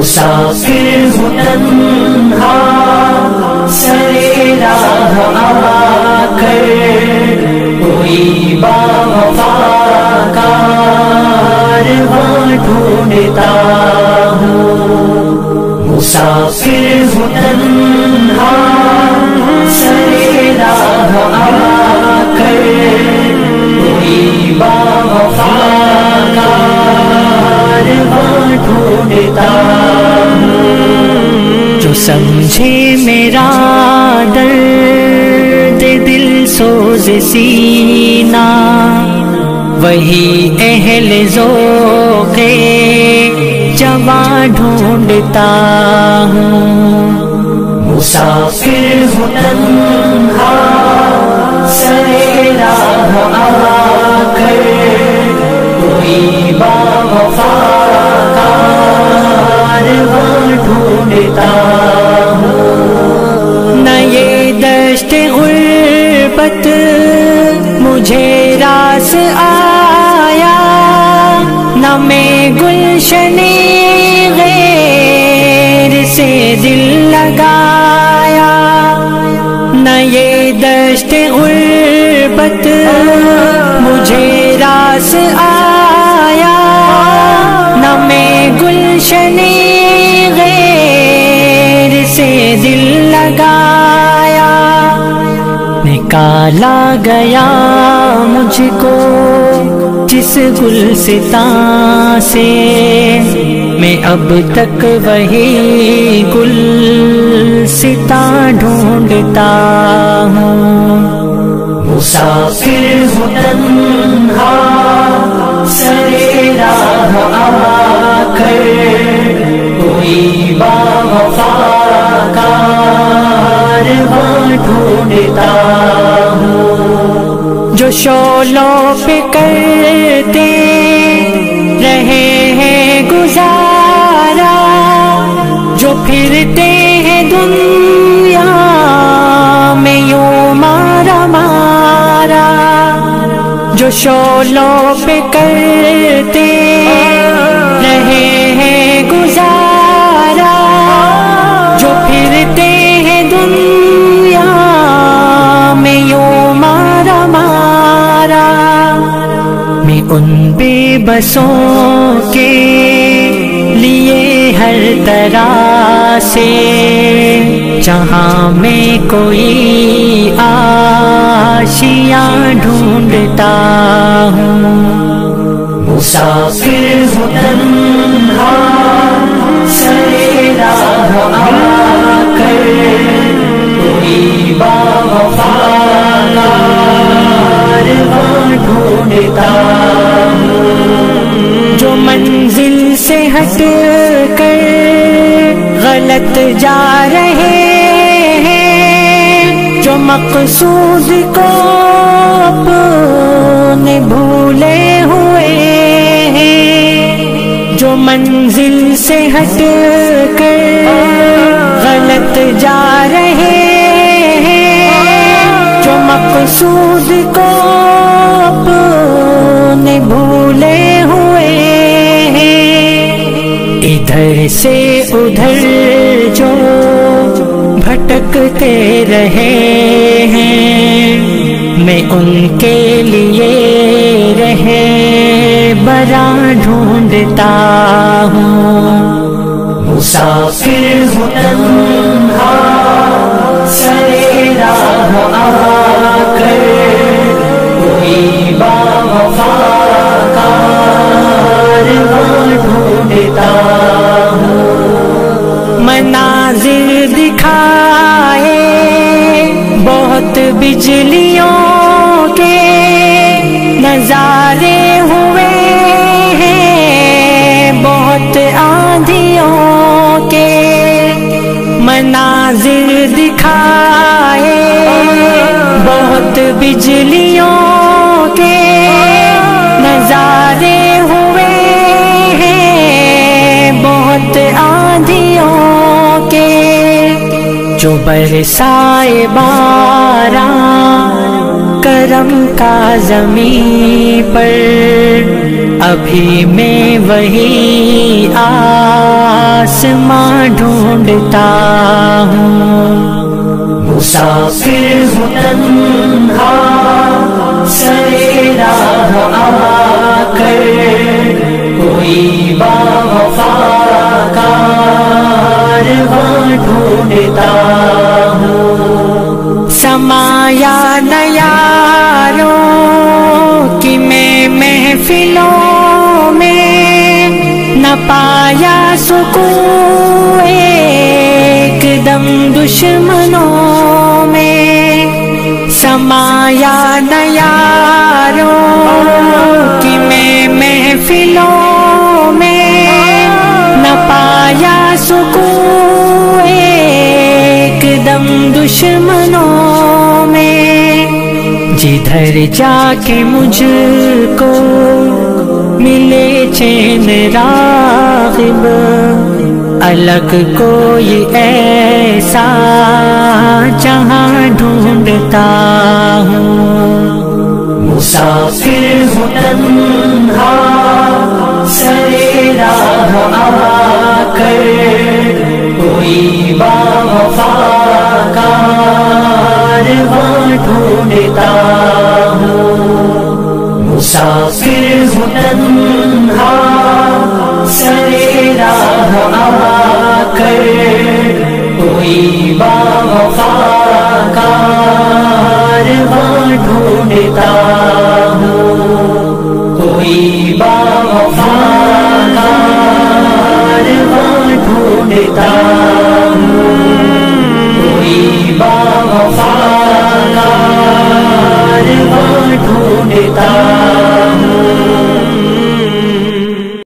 مسافر ہوں تنہا سرے راہ آ کر، کوئی باوفا کارواں ڈھونڈتا ہوں۔ مسافر ہوں تنہا سرے راہ آ کر، کوئی باوفا کارواں ڈھونڈتا ہوں۔ جو سمجھے میرا درد دل سوز سینہ، وہی اہل ذوق جواں ڈھونڈتا ہوں۔ مسافر ہوں تنہا سرے راہ آ کر، کوئی باوفا کارواں ڈھونڈتا ہوں۔ نہ یہ دشت غربت مجھے راس آیا، نہ میں گلشن غیر سے دل لگایا، نہ یہ دشت غربت مجھے راس آیا، نہ میں گلشن غیر سے دل لگایا۔ نکالا گیا مجھ کو جس گلستاں سے، میں اب تک وہی گلستاں ڈھونڈتا ہوں۔ مسافر ہوں تنہا سرے راہ آ کر، کوئی باوفا کارواں ڈھونڈتا ہوں۔ جو شعلوں پہ کرتے رہے ہیں گزارا، جو پھرتے ہیں دنیا میں یوں مارا مارا، جو شعلوں پہ کرتے رہے ہیں گزارا، جو پھرتے ہیں دنیا میں یوں مارا مارا، میں ان بے بسوں کے لیے ہر طرح سے جہاں میں کوئی آشیاں ڈھونڈتا ہوں۔ مسافر ہوں تنہا سرے راہ آ کر، کوئی باوفا کارواں ڈھونڈتا ہوں۔ جو منزل سے ہٹ کر غلط جا رہے ہیں، جو مقصود کو اپنے بھولے ہوئے ہیں، جو منزل سے ہٹ کر غلط جا رہے ہیں، جو مقصود کو اپنے بھولے ہوئے ہیں، ادھر سے ادھر جو بھٹکتے رہے ہیں، میں ان کے لیے رہبراں ڈھونڈتا ہوں۔ مسافر ہوں تنہا سرے راہ آ کر، کوئی باوفا کارواں ڈھونڈتا ہوں۔ مناظر دکھائے بہت بجلیوں کے، نظارے ہوئے ہیں بہت آندھیوں کے، مناظر دکھائے بہت بجلیوں کے، نظارے ہوئے ہیں بہت آندھیوں کے، جو برسائے باران کرم کا زمین پر، ابھی میں وہی آسماں آسماں ڈھونڈتا ہوں، مسافر ہوں تنہا سرے راہ آ کر، کوئی باوفا کارواں ڈھونڈتا ہوں۔ سمایا نہ یاروں کی میں محفلوں میں، نہ پایا سکون ایک دم دشمنوں میں، سمایا نہ یاروں کی میں محفلوں میں، نہ پایا سکون ایک دم دشمنوں میں، جدھر جا کے مجھ کو ملے چین راغب، الگ کوئی ایسا جہاں ڈھونڈتا ہوں، مسافر ہوں تنہا سرے راہ آ کر، کوئی باوفا کارواں ڈھونڈتا ہوں، مسافر ہوں تنہا سرے راہ آ کر، کوئی باوفا کارواں ڈھونڈتا ہوں، کوئی باوفا کارواں ڈھونڈتا ہوں، کوئی باوفا کارواں ڈھونڈتا